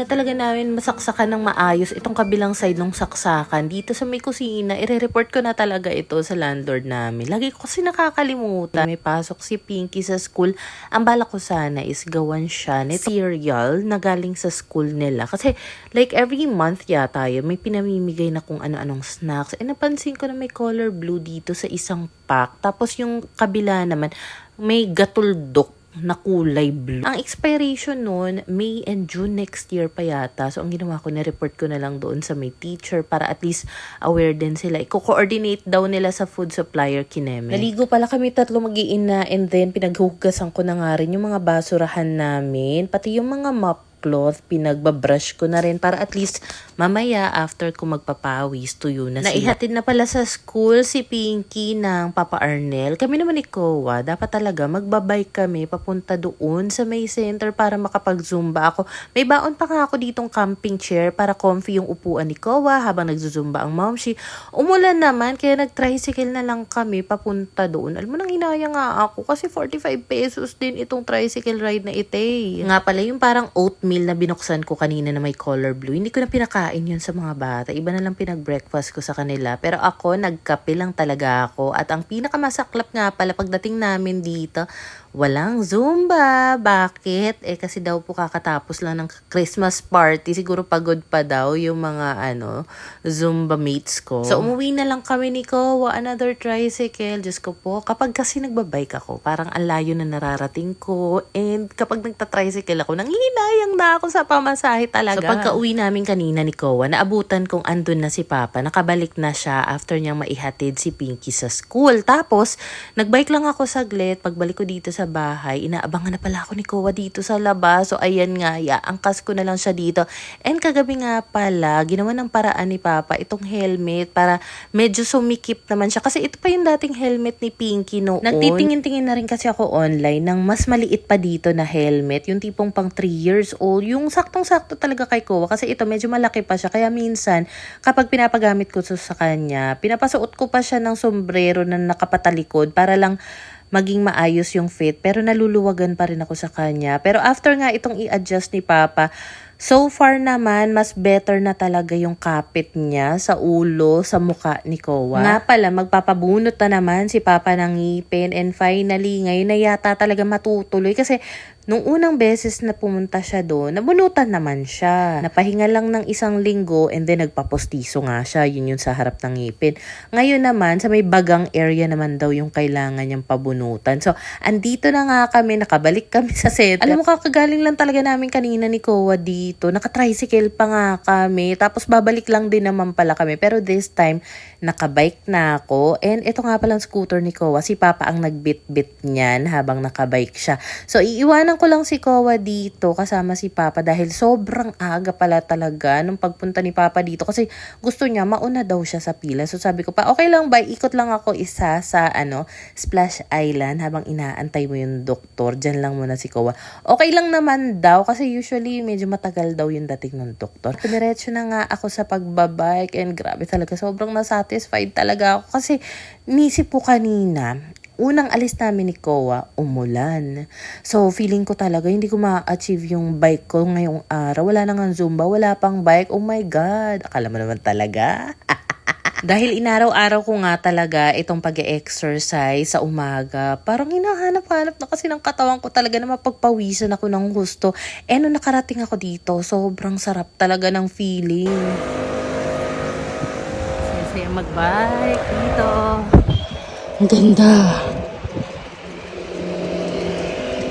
na talaga namin masaksakan ng maayos itong kabilang side ng saksakan. Dito sa may kusina, ire-report ko na talaga ito sa landlord namin. Lagi ko kasi nakakalimutan. May pasok si Pinky sa school. Ang bala ko sana is gawan siya ng cereal na galing sa school nila. Kasi like every month yata yun, may pinamimigay na kung ano-anong snacks. E napansin ko na may color blue dito sa isang pack. Tapos yung kabila naman, may gatuldok na kulay blue. Ang expiration nun, May and June next year pa yata. So, ang ginawa ko, na-report ko na lang doon sa may teacher para at least aware din sila. Iko-coordinate daw nila sa food supplier kineme. Naligo pala kami tatlo mag-iina and then pinaghugasan ko na nga rin yung mga basurahan namin. Pati yung mga mop cloth, pinagbabrush ko na rin para at least mamaya after ko magpapawis, tuyo na sila. Naihatid na pala sa school si Pinky ng Papa Arnel. Kami naman ni Kowa, dapat talaga magbabike kami papunta doon sa may center para makapag-zumba ako. May baon pa nga ako ditong camping chair para comfy yung upuan ni Kowa habang nagzuzumba ang momshi. Umulan naman, kaya nag-tricycle na lang kami papunta doon. Alam mo, nang inaya nga ako kasi 45 pesos din itong tricycle ride na ite. Nga pala yung parang oatmeal na binuksan ko kanina na may color blue. Hindi ko na pinakain yun sa mga bata. Iba na lang pinag-breakfast ko sa kanila. Pero ako, nagkape lang talaga ako. At ang pinakamasaklap nga pala pagdating namin dito, walang Zumba. Bakit? Kasi daw po kakatapos lang ng Christmas party. Siguro pagod pa daw yung mga Zumba mates ko. So umuwi na lang kami ni Kowa. Another tricycle. Diyos ko po. Kapag kasi nagbabike ako, parang ang layo na nararating ko. And kapag nagta-tricycle ako, nanghihinayang na ako sa pamasahe talaga. So pagka-uwi namin kanina ni Kowa, naabutan kong andun na si Papa. Nakabalik na siya after niyang maihatid si Pinky sa school. Tapos, nagbike lang ako saglit. Pagbalik ko dito sa bahay, inaabangan na pala ako ni Kowa dito sa labas. So ayan nga, angkas ko na lang siya dito. And kagabi nga pala, ginawa ng paraan ni Papa itong helmet para medyo sumikip naman siya. Kasi ito pa yung dating helmet ni Pinky noon. Nagtitingin-tingin na rin kasi ako online ng mas maliit pa dito na helmet. Yung tipong pang 3 years old. Yung saktong-sakto talaga kay Kowa. Kasi ito medyo malaki pa siya. Kaya minsan, kapag pinapagamit ko sa kanya, pinapasuot ko pa siya ng sombrero na nakapatalikod para lang maging maayos yung fit. Pero naluluwagan pa rin ako sa kanya. Pero after nga itong i-adjust ni Papa, so far naman, mas better na talaga yung kapit niya sa ulo, sa muka ni Kowa. Nga pala, magpapabunot na naman si Papa ng ngipin. And finally, ngayon na yata talaga matutuloy. Kasi nung unang beses na pumunta siya doon, nabunutan naman siya. Napahinga lang ng 1 linggo and then nagpapostiso nga siya. Yun yung sa harap ng ngipin. Ngayon naman, sa may bagang area naman daw yung kailangan niyang pabunutan. So, andito na nga kami, nakabalik kami sa set. Alam mo, kakagaling lang talaga namin kanina ni Kowa dito. Naka-tricycle pa nga kami. Tapos babalik lang din naman pala kami. Pero this time, nakabike na ako. And ito nga palang scooter ni Kowa. Si Papa ang nagbit-bit niyan habang nakabike siya. So, iiwanan ko lang si Kowa dito kasama si Papa dahil sobrang aga pala talaga nung pagpunta ni Papa dito kasi gusto niya mauna daw siya sa pila. So sabi ko pa, okay lang ba, ikot lang ako isa sa Splash Island habang inaantay mo yung doktor. Diyan lang muna si Kowa. Okay lang naman daw kasi usually medyo matagal daw yung dating ng doktor. Diretso na nga ako sa pagbabike and grabe talaga, sobrang nasatisfied talaga ako kasi nisip ko kanina, unang alis namin ni Kowa, umulan. So, feeling ko talaga, hindi ko ma-achieve yung bike ko ngayong araw. Wala nang Zumba, wala pang bike. Oh my God. Akala mo naman talaga. Dahil inaraw-araw ko nga talaga itong pag-exercise sa umaga. Parang hinahanap-hanap na kasi ng katawan ko talaga na mapagpawisan ako ng gusto. Nung nakarating ako dito, sobrang sarap talaga ng feeling. Saya mag-bike dito. Ang ganda.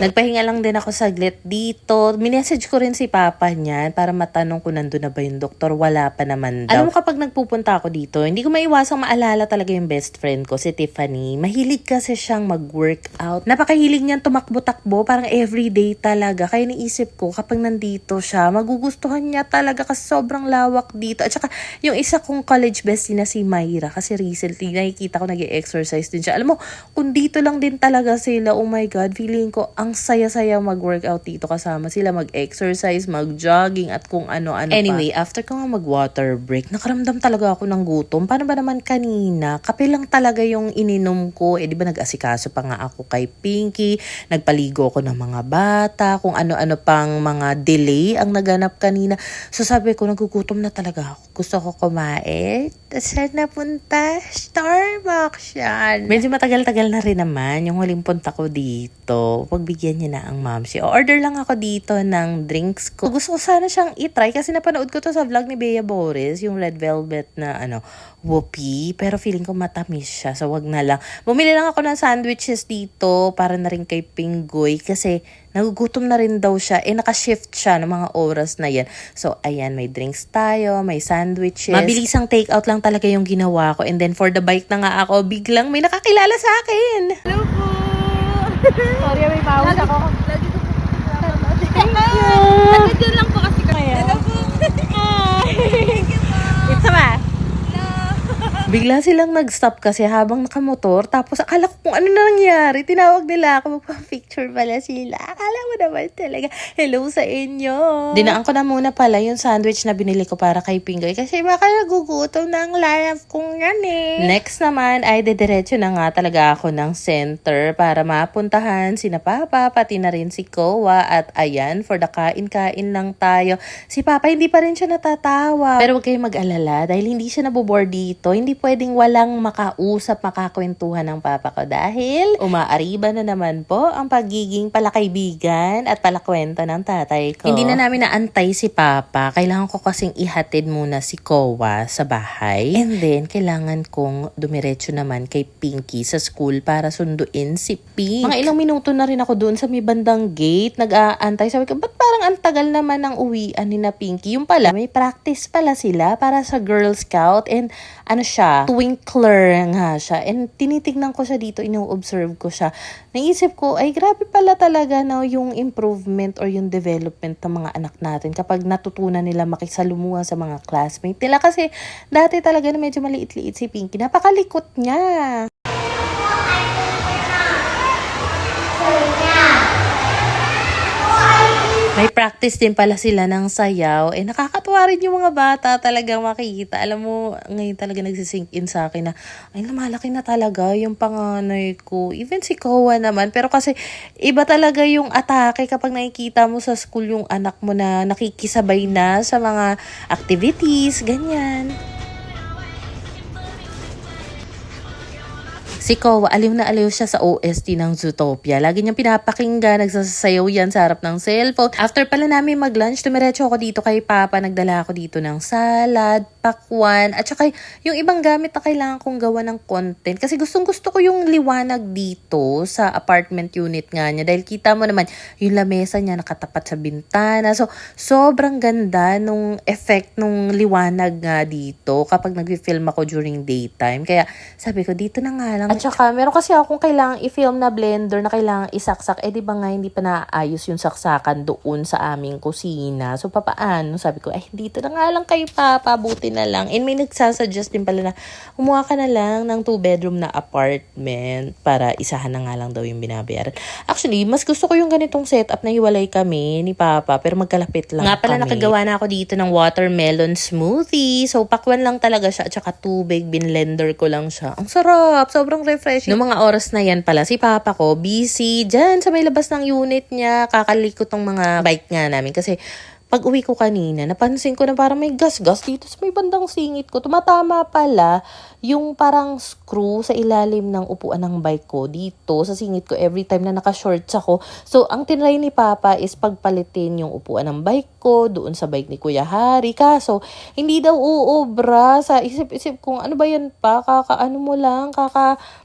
Nagpahinga lang din ako saglit dito. Minessage ko rin si Papa niyan para matanong kung nandun na ba yung doktor. Wala pa naman daw. Alam mo, kapag nagpupunta ako dito, hindi ko maiwasang maalala talaga yung best friend ko, si Tiffany. Mahilig kasi siyang mag-workout. Napakahilig niyan tumakbo-takbo, parang everyday talaga. Kaya naisip ko, kapag nandito siya, magugustuhan niya talaga kasi sobrang lawak dito. At saka, yung isa kong college bestie na si Myra, kasi recently nakikita ko nag-exercise din siya. Alam mo, kung dito lang din talaga sila, oh my God, feeling ko ang ang saya-saya mag-workout dito kasama sila, mag-exercise, mag-jogging at kung ano-ano Anyway, after ko nga mag-water break, nakaramdam talaga ako ng gutom. Paano ba naman kanina? Kape lang talaga yung ininom ko. Di ba nag-asikaso pa nga ako kay Pinky, nagpaligo ako ng mga bata, kung ano-ano pang mga delay ang naganap kanina. So sabi ko, nagugutom na talaga ako. Gusto ko kumain. Saan napunta? Starbucks yan. Medyo matagal-tagal na rin naman yung huling punta ko dito. Pagbigyan niya na ang momsi. Order lang ako dito ng drinks ko. Gusto ko sana siyang itry kasi napanood ko to sa vlog ni Bea Boris, yung red velvet na whoopee. Pero feeling ko matamis siya. So wag na lang. Bumili lang ako ng sandwiches dito para na rin kay Pinggoy kasi nagugutom na rin daw siya. Naka-shift siya ng mga oras na yan. So, ayan, may drinks tayo, may sandwiches. Mabilisang take-out lang talaga yung ginawa ko. And then, for the bike na nga ako, biglang may nakakilala sa akin. Hello po! Sorry, may pawis ako. Lagi ko po pinapanood. Thank you! Nagkadyan lang po kasi kami. Hello po! Thank you po! It's a ma. Bigla silang nag-stop kasi habang nakamotor. Tapos akala ko kung ano na nangyari. Tinawag nila ako. Magpa-picture pala sila. Akala mo naman talaga. Hello sa inyo. Dinaan ko na muna pala yung sandwich na binili ko para kay Pingoy. Kasi baka nagugutom na ang life kong yan eh. Next naman ay dediretso na nga talaga ako ng center para mapuntahan sina Papa, pati na rin si Kowa. At ayan, for the kain-kain lang tayo. Si Papa hindi pa rin siya natatawa. Pero huwag kayong mag-alala dahil hindi siya nabobore dito. Hindi pwedeng walang makausap, makakwentuhan ng papa ko dahil umaariba na naman po ang pagiging palakaibigan at palakwento ng tatay ko. Hindi na namin naantay si papa. Kailangan ko kasing ihatid muna si Kowa sa bahay. And then, kailangan kong dumiretso naman kay Pinky sa school para sunduin si Pink. Mga ilang minuto na rin ako doon sa may bandang gate. Nag-aantay. Sabi ko, ba't parang ang tagal naman ng uwian ni na Pinky? Yung pala, may practice pala sila para sa Girl Scout and twinkler nga siya. And tinitignan ko siya dito, ino-observe ko siya. Naisip ko, ay grabe pala talaga yung improvement or yung development ng mga anak natin kapag natutunan nila makisalumuha sa mga classmates nila. Kasi dati talaga na medyo maliit-liit si Pinky. Napakalikot niya. May practice din pala sila ng sayaw. Nakakatuwa rin yung mga bata talagang makikita. Alam mo, ngayon talaga nagsisink in sa akin na, ay, lumalaki na talaga yung panganay ko. Even si Kowa naman. Pero kasi, iba talaga yung atake kapag nakikita mo sa school yung anak mo na nakikisabay na sa mga activities, ganyan. Si Kowa, aliw na aliw siya sa OST ng Zootopia. Lagi niyang pinapakinggan, nagsasayaw yan sa harap ng cellphone. After pala namin mag-lunch, tumiretso ako dito kay Papa. Nagdala ako dito ng salad, pakwan, at saka yung ibang gamit na kailangan kong gawa ng content. Kasi gustong-gusto ko yung liwanag dito sa apartment unit nga niya. Dahil kita mo naman, yung lamesa niya nakatapat sa bintana. So, sobrang ganda nung effect nung liwanag nga dito kapag nag-film ako during daytime. Kaya sabi ko, dito na nga lang. At saka, meron kasi akong kailangang i-film na blender na kailangang isaksak. Di ba nga hindi pa naayos yung saksakan doon sa aming kusina. So, papaano? Sabi ko, ay, dito na nga lang kayo, Papa. Buti na lang. And may nagsasuggest din pala na umuha ka na lang ng 2-bedroom na apartment para isahan na nga lang daw yung binabayaran. Actually, mas gusto ko yung ganitong setup na hiwalay kami ni Papa, pero magkalapit lang nga pala, kami. Nakagawa na ako dito ng watermelon smoothie. So, pakwan lang talaga siya at saka tubig. Binlender ko lang siya. Ang sarap. Sobrang refreshing. Noong mga oras na yan pala, si Papa ko, busy dyan sa may labas ng unit niya. Kakalikot ng mga bike nga namin. Kasi, pag uwi ko kanina, napansin ko na parang may gas-gas dito sa may bandang singit ko. Tumatama pala yung parang screw sa ilalim ng upuan ng bike ko dito sa singit ko every time na naka-shorts ako. So, ang tinry ni Papa is pagpalitin yung upuan ng bike ko doon sa bike ni Kuya Hari. Kaso, hindi daw uubra. Sa isip-isip kong, ano ba yan pa? Kakaano mo lang,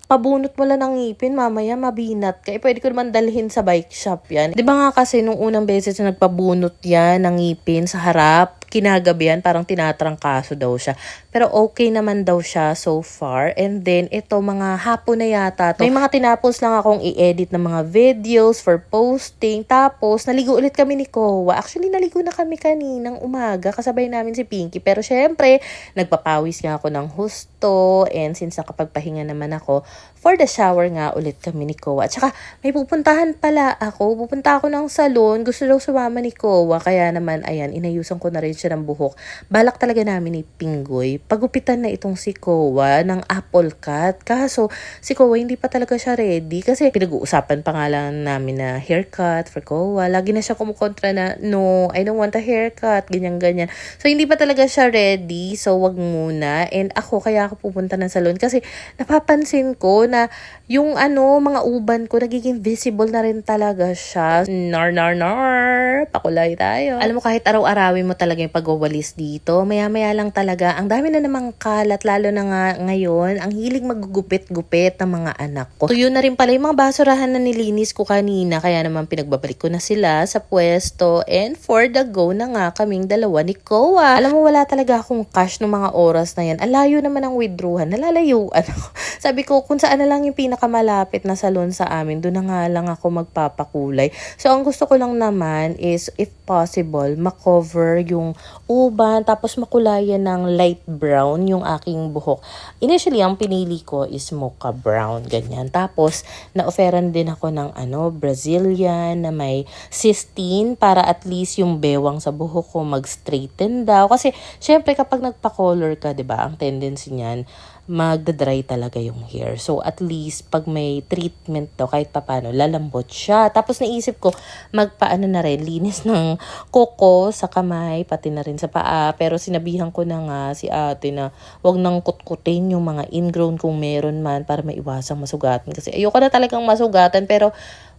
pabunot mo lang ng ngipin, mamaya mabinat ka. Pwede ko naman dalhin sa bike shop yan. Di ba nga kasi nung unang beses na nagpabunot yan ng ngipin sa harap, kinagabi yan, parang tinatrangkaso daw siya. Pero okay naman daw siya so far. And then, ito, mga hapon na yata to. May mga tinapos lang akong i-edit ng mga videos for posting. Tapos, naligo ulit kami ni Kowa. Actually, naligo na kami kaninang umaga. Kasabay namin si Pinky. Pero syempre, nagpapawis nga ako ng husto. And since nakapagpahinga naman ako, for the shower nga ulit kami ni Kowa. At saka, may pupuntahan pala ako. Pupunta ako ng salon. Gusto daw sumama ni Kowa. Kaya naman, ayan, inayusan ko na rin siya ng buhok. Balak talaga namin ni Pinggoy. Pagupitan na itong si Kowa ng apple cut. Kaso, si Kowa hindi pa talaga siya ready. Kasi pinag-uusapan pa nga lang namin na haircut for Kowa. Lagi na siya kumukontra na, no, I don't want a haircut. Ganyan-ganyan. So, hindi pa talaga siya ready. So, wag muna. And ako, kaya ako pupunta ng salon. Kasi, napapansin ko na yung mga uban ko, nagiging visible na rin talaga siya. Nar. Pakulay tayo. Alam mo, kahit araw-arawin mo talaga yung pagwawalis dito, maya-maya lang talaga, ang dami na namang kalat, lalo na nga ngayon, ang hilig magugupit-gupit ng mga anak ko. Tuyo na rin pala yung mga basurahan na nilinis ko kanina, kaya naman pinagbabalik ko na sila sa pwesto, and for the go na nga kaming dalawa ni Kowa. Alam mo, wala talaga akong cash ng mga oras na yan. Alayo naman ang withdrawhan, nalalayuan ako. Sabi ko, kung saan na lang yung pinakamalapit na salon sa amin, doon na nga lang ako magpapakulay. So, ang gusto ko lang naman is, if possible, makover yung uban, tapos makulayan ng light brown yung aking buhok. Initially, ang pinili ko is mocha brown, ganyan. Tapos, na-offeran din ako ng Brazilian na may cysteine para at least yung bewang sa buhok ko mag-straighten daw. Kasi, syempre, kapag nagpa-color ka, diba, ang tendency niyan, magda-dry talaga yung hair. So, at least, pag may treatment daw, kahit papano, lalambot siya. Tapos, naisip ko, magpaano na rin, linis ng kuko sa kamay, pati na rin sa paa. Pero, sinabihan ko na nga si ate na wag nang kutkutin yung mga ingrown kung meron man para maiwasang masugatan. Kasi, ayoko na talagang masugatan, pero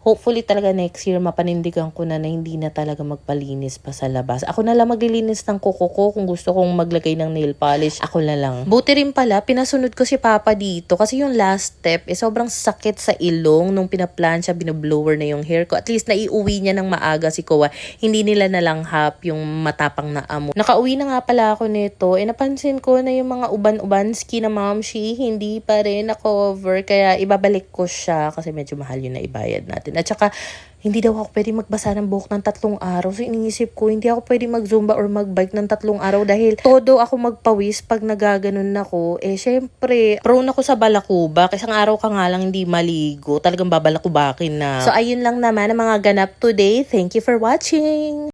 hopefully talaga next year mapanindigan ko na hindi na talaga magpalinis pa sa labas. Ako na lang maglilinis ng kuko ko kung gusto kong maglagay ng nail polish. Ako na lang. Buti rin pala, pinasunod ko si Papa dito kasi yung last step sobrang sakit sa ilong nung pinaplansya, binoblower na yung hair ko. At least naiuwi niya ng maaga si Kowa. Hindi nila nalanghap yung matapang na amo. Nakauwi na nga pala ako nito. Napansin ko na yung mga uban-ubanski na mamshi, hindi pa rin na-cover. Kaya ibabalik ko siya kasi medyo mahal yun na ibayad natin. At saka, hindi daw ako pwede magbasa ng buhok ng 3 araw. So, iniisip ko, hindi ako pwede mag-zumba or mag-bike ng 3 araw dahil todo ako magpawis pag nagaganon ako. Syempre, prone ako sa balakuba. Kasi isang araw ka nga lang hindi maligo. Talagang babalakubakin na. So, ayun lang naman ang mga ganap today. Thank you for watching!